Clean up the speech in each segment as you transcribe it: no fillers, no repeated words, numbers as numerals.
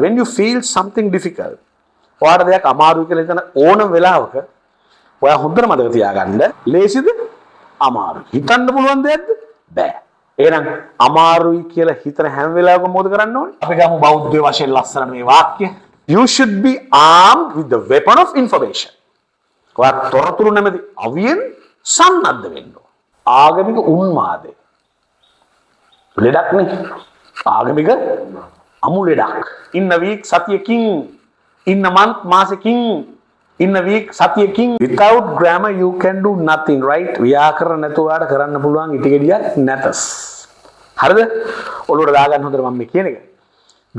When you feel something difficult, ඔයාට දෙයක් අමාරුයි කියලා හිතන ඕනම වෙලාවක ඔයා හොඳට මතක තියාගන්න ලේසිද අමාරුයි. හිතන්න පුළුවන් දෙයක්ද? බෑ. එහෙනම් අමාරුයි කියලා හිතන හැම වෙලාවකම මොකද කරන්න ඕනේ? අපි ගමු බෞද්ධ වශයෙන් ලස්සන මේ වාක්‍ය. You should be armed with the weapon of information. ඔයා තොරතුරු නැමැති අවියෙන් සන්නද්ධ වෙන්න ඕන. ආගමික උන්මාදය. ලෙඩක් නේ. ආගමික අමු ලෙඩක්. In a week සතියකින්, in a month මාසෙකින්, in a week සතියකින්. Without grammar you can do nothing, right? ව්‍යාකරණ නැතුව ඔයාට කරන්න පුළුවන් ඉටි ගෙඩියක් නැතස්. හරිද? ඔළුවට දාගන්න හොඳට මම මේ කියන එක.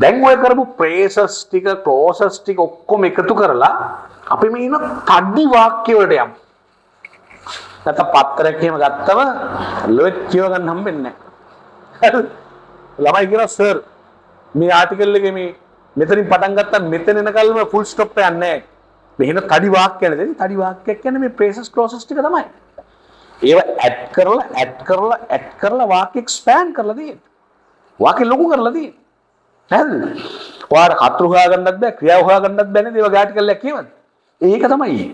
දැන් ඔය කරපු phrases ටික, clauses ටික ඔක්කොම එකතු කරලා අපි මේ ඉන්න තඩි වාක්‍ය වලට යමු. නැත්නම් පත්‍රයක් එහෙම ගත්තම ලොයිට් කියව ගන්න හම්බෙන්නේ නැහැ. ළමයි කියනවා සර් මේ ආටිකල් එකේ මේ මෙතනින් පටන් ගත්තා මෙතන එනකල්ම ෆුල් ස්ටොප් එකක් නැහැ. මෙහෙම තඩි වාක්‍ය නේද? තඩි වාක්‍යයක් කියන්නේ මේ phrases clauses ටික තමයි. ඒව ඇඩ් කරලා වාක්‍ය එක්ස්පෑන්ඩ් කරලා තියෙන්නේ. වාක්‍ය ලොකු කරලා තියෙන්නේ. හරිද? ඔයාලා කතරු හොයාගන්නත් බෑ, ක්‍රියාව හොයාගන්නත් බෑ නේද? ඒව ආටිකල් එකක් කියවද? ඒක තමයි.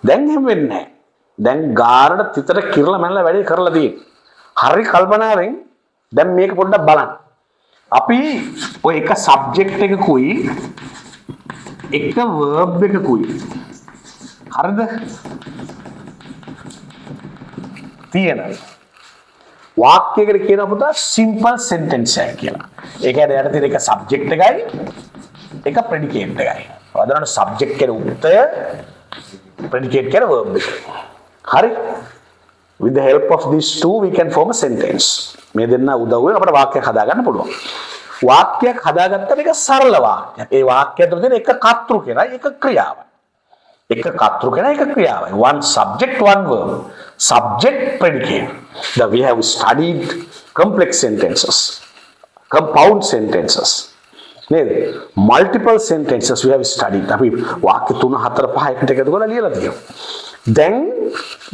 දැන් එහෙම වෙන්නේ නැහැ. දැන් ගාරට තිතට කිරලා මැනලා වැඩේ කරලා තියෙන්නේ. හරි කල්පනාවෙන් දැන් මේක පොඩ්ඩක් බලන්න. අපි ඔය එක සබ්ජෙක්ට් එකකුයි එක verb එකකුයි හරිද? තියෙන වාක්‍යයකට කියනවා පුතා simple sentence එකක් කියලා. ඒ කියන්නේ යට තියෙන එක සබ්ජෙක්ට් එකයි එක predicate එකයි. වදනන සබ්ජෙක්ට් කියන උත්තය predicate කියන verb එක. හරි? With the help of these two we can form a sentence. මේ දෙන්න උදව්වෙන් අපිට වාක්‍යයක් හදාගන්න පුළුවන්. වාක්‍යයක් හදාගත්තම ඒක සරල වාක්‍යයක්. ඒ වාක්‍යය තුළ තියෙන එක කර්තෘ කෙනයි එක ක්‍රියාවයි. එක කර්තෘ කෙනයි එක ක්‍රියාවයි. One subject, one verb. Subject, predicate. That we have studied complex sentences, compound sentences. නේද? Multiple sentences we have studied. අපි වාක්‍ය 3 4 5 එකට එකතු කරලා ලියලා තියෙනවා. දැන්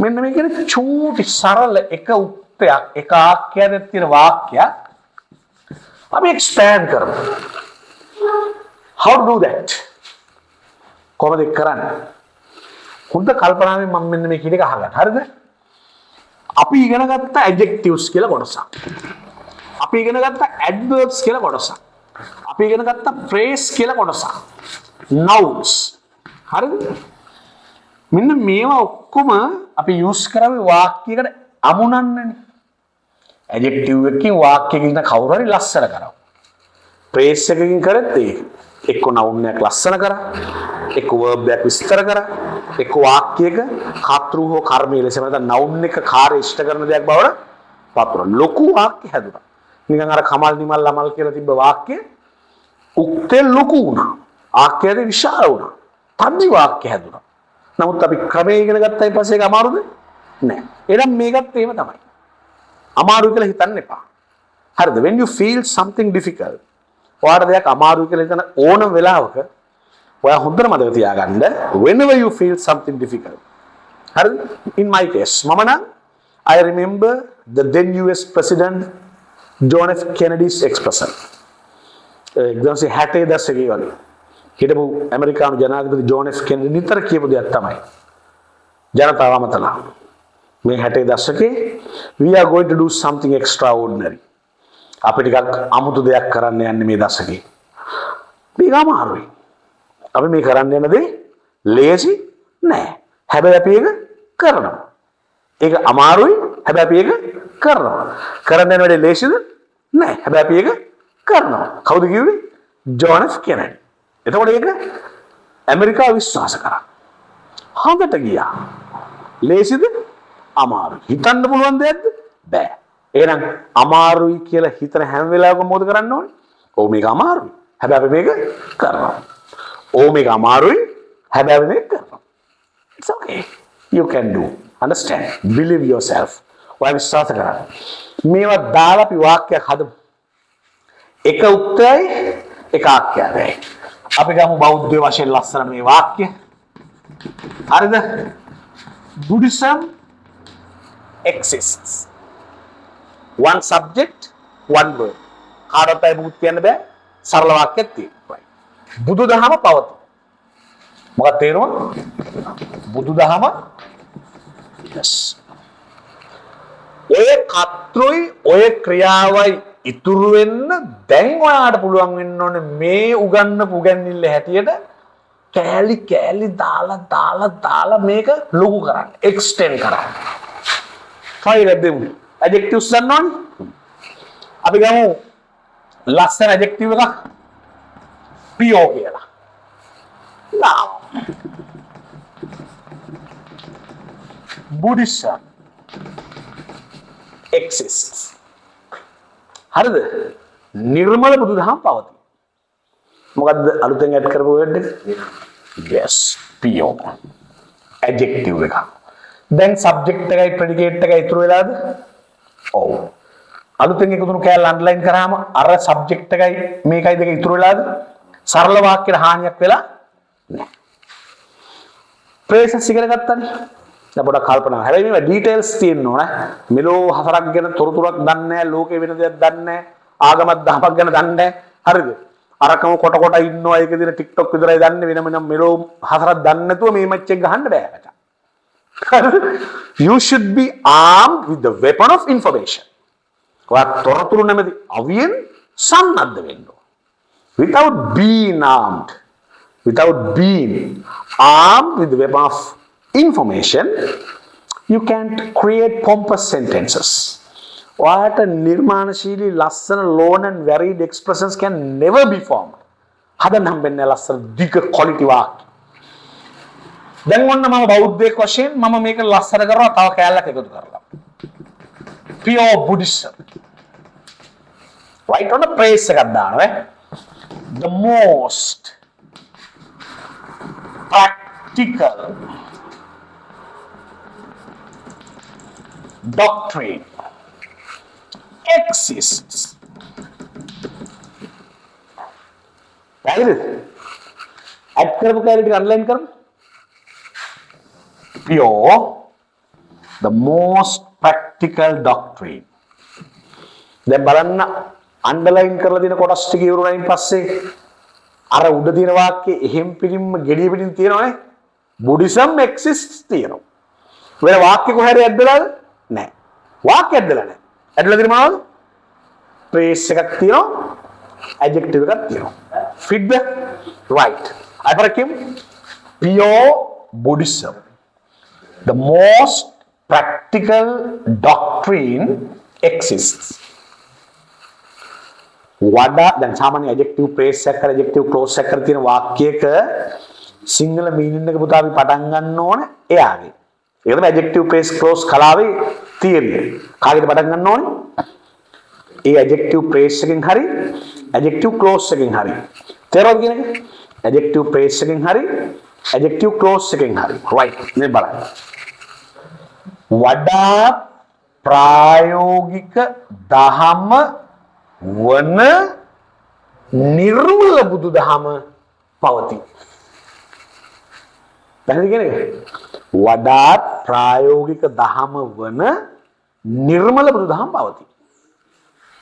මෙන්න මේ කියන්නේ චූටි සරල එක උත්තරයක් එක ආඛ්‍යානයක් තියෙන වාක්‍යයක් අපි expand කරමු. How to do that? කොහොමද කරන්නේ? හොඳ කල්පනාවෙන් මම මෙන්න මේ කියන එක අහගන්න. හරිද? අපි ඉගෙන ගත්ත adjectives කියලා කොටසක්. අපි ඉගෙන ගත්ත adverbs කියලා කොටසක්. අපි ඉගෙන ගත්ත phrase කියලා කොටසක්. nouns. හරිද? මෙන්න මේවා ඔක්කොම අපි use කරන්නේ වාක්‍යයකට අමුණන්නනේ. adjective එකකින් වාක්‍යයකින් කවුරු හරි ලස්සන කරනවා. phrase එකකින් කරත් ඒක. එක්ක noun එකක් ලස්සන කරා, එක්ක verb එකක් විස්තර කරා, එක්ක වාක්‍යයක කර්තෘ හෝ කර්මයේ ලෙස නැත්නම් noun එක කාර්ය ඉෂ්ට කරන දෙයක් බවට පතුර. ලොකු වාක්‍ය හැදුනා. නිකන් අර කමල් නිමල් ලමල් කියලා තිබ්බ වාක්‍ය උක්තේ ලොකු වුණා. ආඛ්‍යානයේ විශාල වුණා. තද්දි වාක්‍ය හැදුනා. නමුත් අපි ක්‍රමයේ ඉගෙන ගත්තයින් පස්සේ ඒක අමාරුද? නෑ. එහෙනම් මේකත් එහෙම තමයි. අමාරු කියලා හිතන්න එපා. හරිද? When you feel something difficult, ඔයාට දෙයක් අමාරුයි කියලා හිතන ඕනම වෙලාවක ඔයා හොඳට මතක තියාගන්න whenever you feel something difficult. හරිද? In my case, මම නම් I remember the then US President John F. Kennedy's expression. 1960 දශකයේ වගේ. හිටපු ඇමරිකානු ජනාධිපති ජෝන් එෆ් කෙනෙඩි නිතර කියපු දෙයක් තමයි ජනතාව අමතලා මේ 60 දශකේ we are going to do something extraordinary. අපි ටිකක් අමුතු දෙයක් කරන්න යන්නේ මේ දශකේ. මේක අමාරුයි. අපි මේ කරන්න යන දේ ලේසි නෑ. හැබැයි අපි ඒක කරනවා. ඒක අමාරුයි. හැබැයි අපි ඒක කරනවා. කරන්න යන වැඩේ ලේසිද? නෑ. හැබැයි අපි ඒක කරනවා. කවුද කිව්වේ? John F Kennedy. එතකොට ඒක ඇමරිකාව විශ්වාස කරා. හොඳට ගියා. ලේසිද? අමාරුයි. හිතන්න පුළුවන් දෙයක්ද? බෑ. එහෙනම් අමාරුයි කියලා හිතන හැම වෙලාවකම මොකද කරන්න ඕනේ? ඔව් මේක අමාරුයි. හැබැයි අපි මේක කරනවා. ඔව් මේක අමාරුයි. හැබැයි අපි මේක කරනවා. It's okay. You can do. Understand. Believe yourself. ඔය විශ්වාස කරන්න. මේවා දාලා අපි වාක්‍යයක් හදමු. එක උත්තරයි එක ආඛ්‍යානයයි. අපි ගමු බෞද්ධ වශයෙන් ලස්සන මේ වාක්‍ය. හරිද? Buddhism exists. One subject, one word. කාටවත් අය මුකුත් කියන්න බෑ. සරල වාක්‍යයක් තියෙනවා. බුදුදහම පවතී. මොකක්ද තේරුම? බුදුදහම yes. ඔය කත්රුයි ඔය ක්‍රියාවයි ඉතුරු වෙන්න දැන් ඔයාට පුළුවන් වෙන්න ඕනේ මේ උගන්නපු උගන්නිල්ල හැටියට කෑලි කෑලි දාලා මේක ලොකු කරන්න, එක්ස්ටෙන්ඩ් කරන්න. try එකක් දෙමු. adjectives දන්නවනේ. අපි ගමු ලස්සන adjective එකක් pure කියලා. now Buddhism exists. හරිද? නිර්මල බුදුදහම පවතී. මොකද්ද අලුතෙන් ඇඩ් කරපු වර්ඩ් එක? yes, pure. adjective එක. දැන් subject එකයි predicate එකයි ඉතුරු වෙලාද? ඔව්. අලුතෙන් එකතුණු කෑල්ල අන්ඩර්ලයින් කරාම අර subject එකයි මේකයි දෙක ඉතුරු වෙලාද? සරල වාක්‍යයට හානියක් වෙලා නැහැ. phrases ඉගෙන ගත්තානේ. දැන් පොඩක් කල්පනා. හැබැයි මේවා details තියෙන්න ඕන. මෙලෝ හතරක් ගැන තොරතුරක් දන්නේ නැහැ, ලෝකේ වෙන දෙයක් දන්නේ නැහැ, ආගමක් දහමක් ගැන දන්නේ නැහැ. හරිද? අරකම කොට ඉන්නවා ඒක දින TikTok විතරයි දන්නේ, වෙනම මෙලෝ හතරක් දන්නේ නැතුව මේ මැච් එක ගහන්න බෑ මචං. You should be armed with the weapon of information. ඔයා තොරතුරු නැමැති අවියෙන් සන්නද්ධ වෙන්න ඕන. Without being armed with the weapon of information, you can't create pompous sentences. What a nirmanashili lassan lone and varied expressions can never be formed. Hadan hambenne lassan diga quality වාක්‍ය. දැන් ඔන්න මම බෞද්ධයෙක් වශයෙන් මම මේක ලස්සන කරනවා තව කෑල්ලක් එකතු කරලා. Pure Buddhism. Right on a praise එකක් දානවා. The most practical doctrine exists. Right? Add කරපු කැලේ ටික අන්ලයින් කරමු. Pure, the most practical doctrine. දැන් බලන්න අන්ඩර්ලයින් කරලා තියෙන කොටස් ටික ඉවරුනයින් පස්සේ අර උඩ තියෙන වාක්‍යයේ එහෙම් පිටින්ම gediya පිටින් තියෙනවනේ. Buddhism exists තියෙනවා. වෙන වාක්‍ය කොහේ හරි ඇද්දලාද? නැහැ. වාක්‍ය ඇද්දලා නැහැ. ඇද්දලා තියෙන මොනවද? phrase එකක් තියෙනවා, adjective එකක් තියෙනවා. Fit the right. අයිපරකින් pure Buddhism, the most practical doctrine exists. වඩා දැන් සාමාන්‍ය adjective phrase එකක් කර adjective clause එකක් කර තියෙන වාක්‍යයක සිංහල meaning එක පුතා අපි පටන් ගන්න ඕනේ එයාගේ. ඒක තමයි adjective phrase clause කලාවේ theory. කාගෙද පටන් ගන්න ඕනේ? ඒ adjective phrase එකෙන් හරි adjective clause එකෙන් හරි. තේරුණාද කියන එක? adjective phrase එකෙන් හරි adjective clause එකෙන් හරි. right. මේ බලන්න. වඩා ප්‍රායෝගික දහම වන නිර්මල බුදුදහම පවතී. පැහැදිලි කියන්නේ? වඩාත් ප්‍රායෝගික දහම වන නිර්මල බුදුදහම පවතී.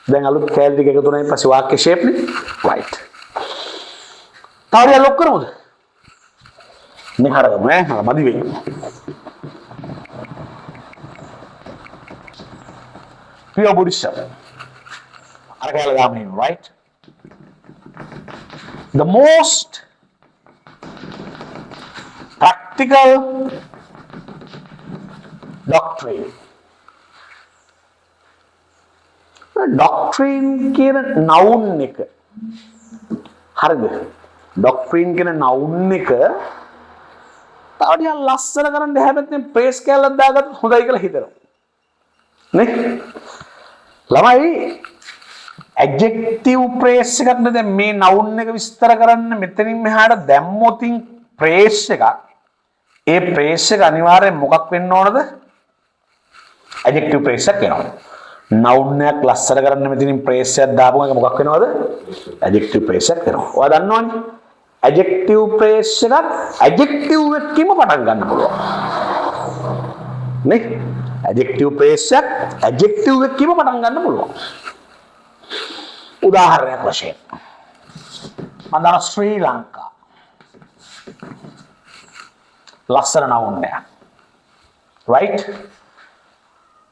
දැන් අලුත් කැලේ ටික එකතු වුණායින් පස්සේ වාක්‍ය ෂේප් නේ. right. තාරිය ලොක් කරමුද? මේ හරගමු ඈ. මදි වෙයි. Pure Buddhism. Right? The most practical doctrine. Doctrine කියන noun එක. හරිද? Doctrine කියන noun එක තව ටිකක් ලස්සන කරන්න හැබැයි ප්‍රේස් කැලක් දාගත්තොත් හොඳයි කියලා හිතනවා. නේ? ළමයි adjective praise එකක් නේ දැන් මේ noun එක විස්තර කරන්න මෙතනින් මෙහාට දැම්මොතින් praise එකක් ඒ praise එක අනිවාර්යෙන් මොකක් වෙන්න ඕනද? adjective praise එකක් වෙනවා. noun එකක් ලස්සන කරන්න මෙතනින් praise එකක් දාපුවම ඒක මොකක් වෙනවද? adjective praise එකක් වෙනවා. ඔයා දන්නවනේ adjective praise එකක් adjective එකකින්ම පටන් ගන්න පුළුවන්. නේ? adjective praise එකක් adjective එකකින්ම පටන් ගන්න පුළුවන්. උදාහරණයක් වශයෙන් මම දාන ශ්‍රී ලංකා. ලස්සන noun එක. right?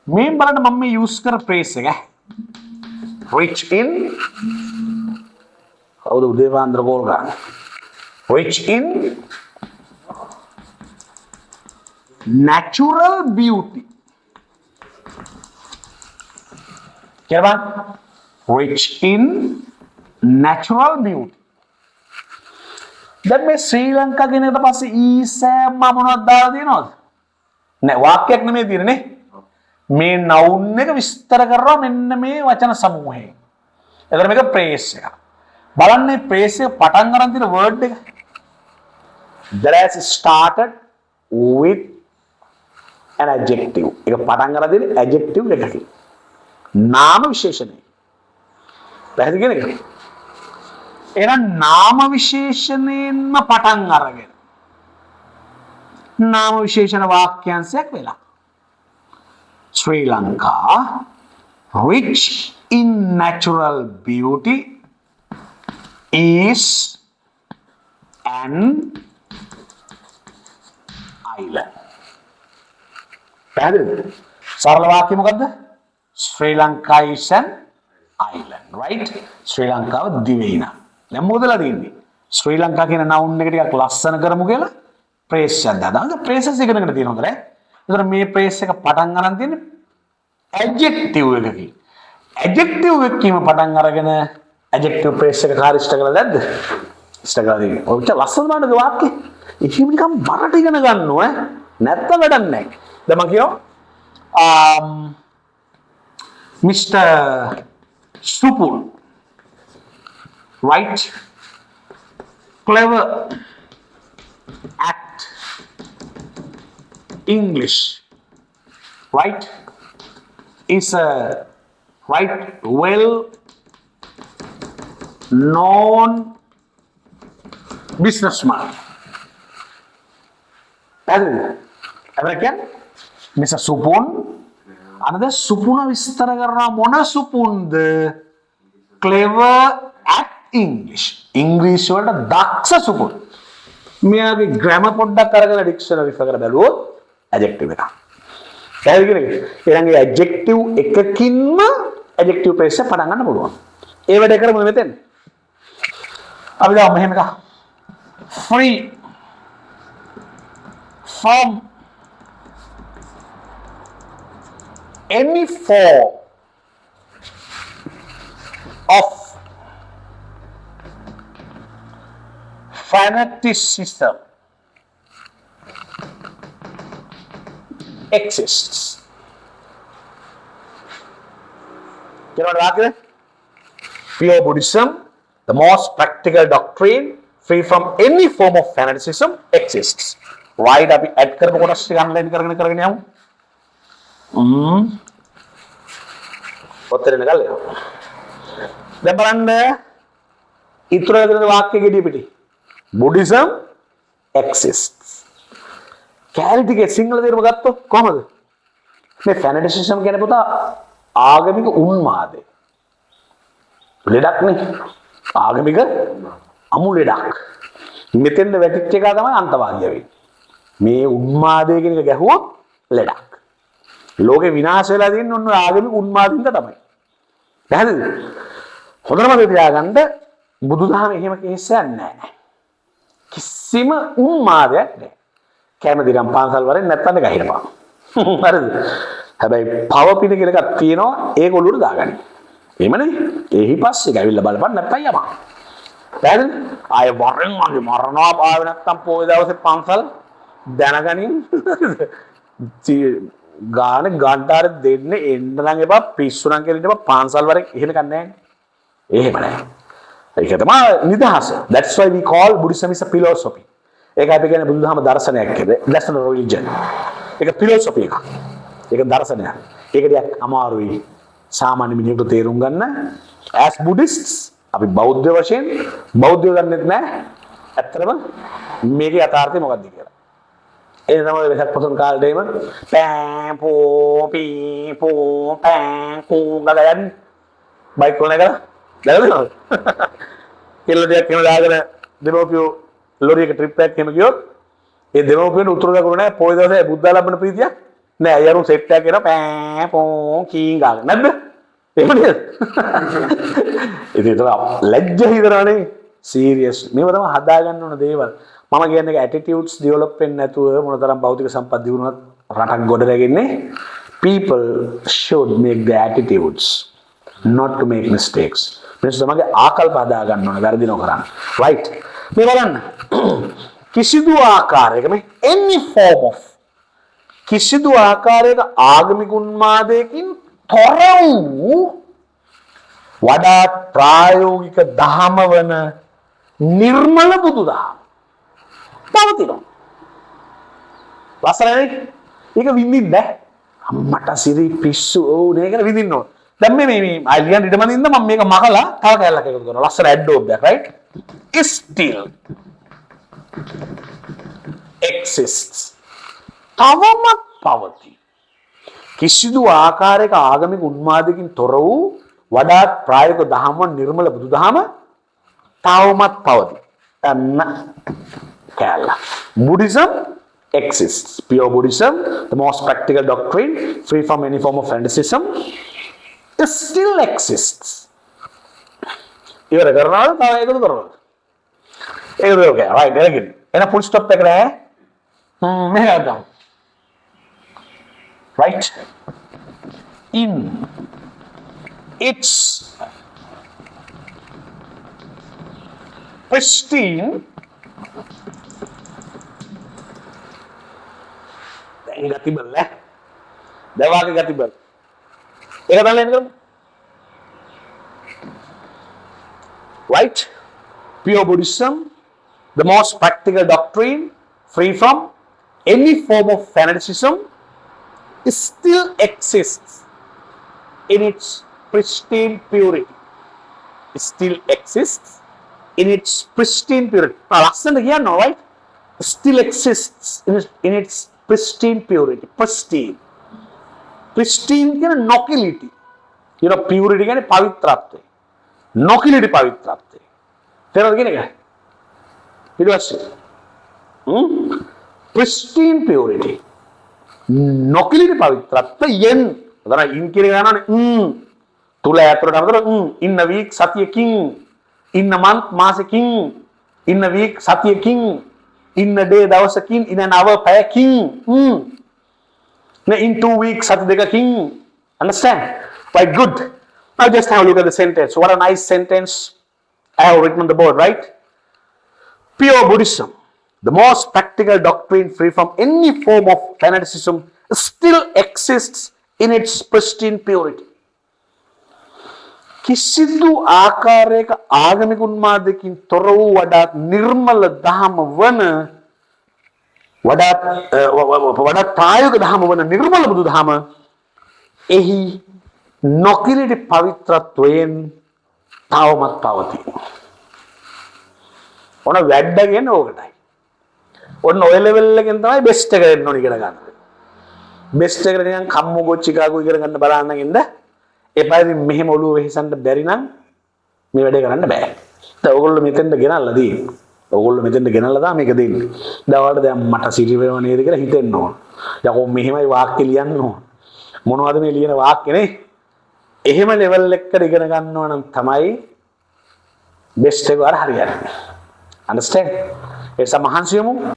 මේ බලන්න මම මේ use කර phrase එක. rich in කවුද උදේවාන්ද්‍ර කෝල් ගන්න. rich in natural beauty. කියනවා rich in natural beauty. දැන් මේ ශ්‍රී ලංකා කියන එකට පස්සේ ඊසෑම මොනවද දාලා තියෙනවද? නෑ වාක්‍යයක් නෙමෙයි තියෙන්නේ. මේ noun එක විස්තර කරනවා මෙන්න මේ වචන සමූහයෙන්. එතකොට මේක phrase එක. බලන්න මේ phrase එක පටන් ගන්න තියෙන word එක. That has started with an adjective. ඒක පටන් ගන්න තියෙන adjective එකකින්. නාම විශේෂණය. පැහැදිලි කියන්නේ? එහෙනම් නාම විශේෂණයෙන්ම පටන් අරගෙන නාම විශේෂණ වාක්‍යාංශයක් වෙලා. Sri Lanka, rich in natural beauty, is an island. පැහැදිලිද? සරල වාක්‍ය මොකද්ද? Sri Lanka is an island, right? ශ්‍රී ලංකාව දිවයින. දැන් මොකදලා තියෙන්නේ? ශ්‍රී ලංකා කියන noun එක ටිකක් ලස්සන කරමු කියලා phrase එකක් දානවා. phrases එකකට තියෙන හොඳ නෑ. ඒතර මේ phrase එක පටන් ගන්න තියෙන්නේ adjective එකකින්. adjective එකකින් පටන් අරගෙන adjective phrase එක කාර්යෂ්ඨ කරලා නැද්ද? ඉෂ්ට කරලා තියෙන්නේ. ඔය ලස්සන බලන්න වාක්‍ය. ඉතින් නිකන් බරට ඉගෙන ගන්න ඕනේ. නැත්තම් වැඩක් නැහැ. දැන් මම කියනවා Mr. Supul, right? Clever at English, right? Is a well known businessman. American Mr. Supun. අනද සුපුන විස්තර කරනවා මොන සුපුන්ද? clever at English. ඉංග්‍රීසි වලට දක්ෂ සුපුන්. මෙයාගේ grammar පොඩ්ඩක් අරගෙන dictionary එක කරලා බලුවොත් adjective එක. පැහැදිලි කියන්නේ? ඊළඟ adjective එකකින්ම adjective phrase එක පටන් ගන්න පුළුවන්. ඒ වැඩේ කරමු මෙතෙන්. අපි දාමු මෙහෙම එකක්. free from any form of fanaticism exists. You know what? Pure Buddhism, the most practical doctrine, free from any form of fanaticism, exists. Right? අපි add කරපු කොටස් ටික අන්ලයින් කරගෙන යමු. ඔතන නගල. දැන් බලන්න ඉතුරු වෙන වාක්‍ය ගෙඩිය පිටි. Buddhism exists. කැලිටිගේ සිංහල තේරුම ගත්තොත් කොහමද? මේ fanaticism කියන පුතා ආගමික උන්මාදය. ලෙඩක් නේ. ආගමික අමු ලෙඩක්. මෙතෙන්ද වැටිච්ච එක තමයි අන්තවාදියා වෙන්නේ. මේ උන්මාදය කියන එක ගැහුවොත් ලෙඩක්. ලෝකේ විනාශ වෙලා තියෙන්නේ ඔන්න ආගමික උන්මාදින්ද තමයි. පැහැදිලිද? හොඳටම තියාගන්න බුදුදහම එහෙම කේසයක් නැහැ. කිසිම උන්මාදයක් නැහැ. කැමති නම් පාසල් වරෙන් නැත්තම් ගහිනපා. හරිද? හැබැයි පව පින කියලා එකක් තියෙනවා ඒක ඔළුවට දාගන්න. එහෙමනේ. එහි පස්සේ ගවිල්ලා බලපන් නැත්තම් යපන්. පැහැදිලිද? ආය වරෙන් වගේ මරනවා ආවේ නැත්තම් පොයේ දවසේ පාසල් දැනගනින්. ගාන ගාන්ටාර දෙන්න එන්න නම් එපා පිස්සු නම් කියලා ඉඳපන් පාන්සල් වරේ එහෙම කන්නේ නැහැ. එහෙම නැහැ. ඒක තමයි නිදහස. That's why we call Buddhism is a philosophy. ඒක අපි කියන්නේ බුදුදහම දර්ශනයක් කියලා. That's not a religion. ඒක philosophy එකක්. ඒක දර්ශනයක්. ඒක ටිකක් අමාරුයි සාමාන්‍ය මිනිහෙකුට තේරුම් ගන්න. As Buddhists අපි බෞද්ධ වශයෙන් බෞද්ධය දන්නේ නැහැ. ඇත්තටම මේකේ යථාර්ථය මොකක්ද කියලා. ඒ තමයි වෙසක් පොසොන් කාලේම පෑ පෝ පී පෝ පෑ කෝ ගලයන් බයික් කොන එක දැකලා කෙල්ල දෙයක් එහෙම දාගෙන දෙමෝපියෝ ලොරි එක ට්‍රිප් එකක් එහෙම ගියොත් ඒ දෙමෝපියන්ට උතුරු දකුණු නැහැ පොයි දවසේ බුද්ධා ලබන ප්‍රීතියක් නෑ අයරු සෙට් එකක් කරලා පෑ පොන් කීන් ගාගෙන නැද්ද එහෙම නේද ඉතින් ලැජ්ජ හිතනවනේ සීරියස් මේව තමයි හදා ගන්න ඕන දේවල් මම කියන්නේ ඇටිටියුඩ්ස් ඩෙවලොප් වෙන්නේ නැතුව මොනතරම් භෞතික සම්පත් දිනුනත් රටක් ගොඩ නැගෙන්නේ people should make the attitudes not to make mistakes මිනිස්සු තමගේ ආකල්ප හදා ගන්න ඕන වැරදි නොකරන්න right මේ බලන්න කිසිදු ආකාරයක මේ any form of කිසිදු ආකාරයක ආගමික උන්මාදයකින් තොර වූ වඩාත් ප්‍රායෝගික දහම වන නිර්මල බුදුදහම පවතිනවා. ලස්සනයි. ඒක විඳින්න බෑ. අම්මට සිරි පිස්සු ඕනේ කියලා විඳින්න ඕන. දැන් මේ අයිලියන් ඊටමනින්ද මම මේක මකලා තව කැලලක් එකතු කරනවා. ලස්සන ඇඩ්ඩෝබ් එකක් right? Still exists. තවමත් පවතී. කිසිදු ආකාරයක ආගමික උන්මාදකින් තොර වූ වඩාත් ප්‍රායෝගික දහම නිර්මල බුදුදහම තවමත් පවතී. අන්න කැලල. Buddhism exists. Pure Buddhism, the most practical doctrine, free from any form of fanaticism, it still exists. ඉවර කරනවද? තව එකතු කරනවද? එකතු කරගන්න. right එරගෙන. එන full stop එක නෑ. මෙහෙම ගන්න. right? In its pristine gatible eh dewage gatible eka thala enna karmu right pure Buddhism the most practical doctrine free from any form of fanaticism it still exists in its pristine purity it still exists in its pristine purity lasana kiyanna right it still exists in its pristine purity pristine කියන නොකිලිටි you know purity කියන්නේ පවිත්‍රත්වය නොකිලිටි පවිත්‍රත්වය තේරෙනවද කියන එක ඊට පස්සේ pristine purity නොකිලිටි පවිත්‍රත්වයෙන් අදන ඉන් කියන එක ගන්නවනේ තුල ඇතුළට අතර in a week සතියකින් in a month මාසෙකින් in a week සතියකින් in a day දවසකින් in an hour පැයකින් in 2 weeks සති දෙකකින් understand quite good now just have a look at the sentence what a nice sentence I have written on the board right pure Buddhism the most practical doctrine free from any form of fanaticism still exists in its pristine purity කිසිදු ආකාරයක ආගමික උන්මාදකින් තොර වූ වඩාත් නිර්මල දහම වන වඩාත් ප්‍රායෝගික දහම වන නිර්මල බුදුදහම එහි නොකිලිටි පවිත්‍රත්වයෙන් තවමත් පවතී. ඔන වැඩ කියන්නේ ඕකටයි. ඔන්න ඔය ලෙවල් එකෙන් තමයි බෙස්ට් එක දෙන්න ඕනි ඉගෙන ගන්න. බෙස්ට් එකට නිකන් කම්මු ගොච්චිකාගු ඉගෙන ගන්න බලන්න ඉන්න එපා ඉතින් මෙහෙම ඔළුව වෙහෙසන්න බැරි නම් මේ වැඩේ කරන්න බෑ. දැන් ඕගොල්ලෝ මෙතෙන්ට ගෙනල්ලා දෙන්නේ. ඕගොල්ලෝ මෙතෙන්ට ගෙනල්ලා දා මේක දෙන්නේ. දවල්ට දැන් මට සිරි වෙනව නේද කියලා හිතෙන්න ඕන. යකෝ මෙහෙමයි වාක්‍ය ලියන්න ඕන. මොනවද මේ ලියන වාක්‍ය නේ? එහෙම ලෙවල් එකකට ඉගෙන ගන්නවා නම් තමයි බෙස්ට් එක වර හරියන්නේ. understand? ඒ සමහන්සියමු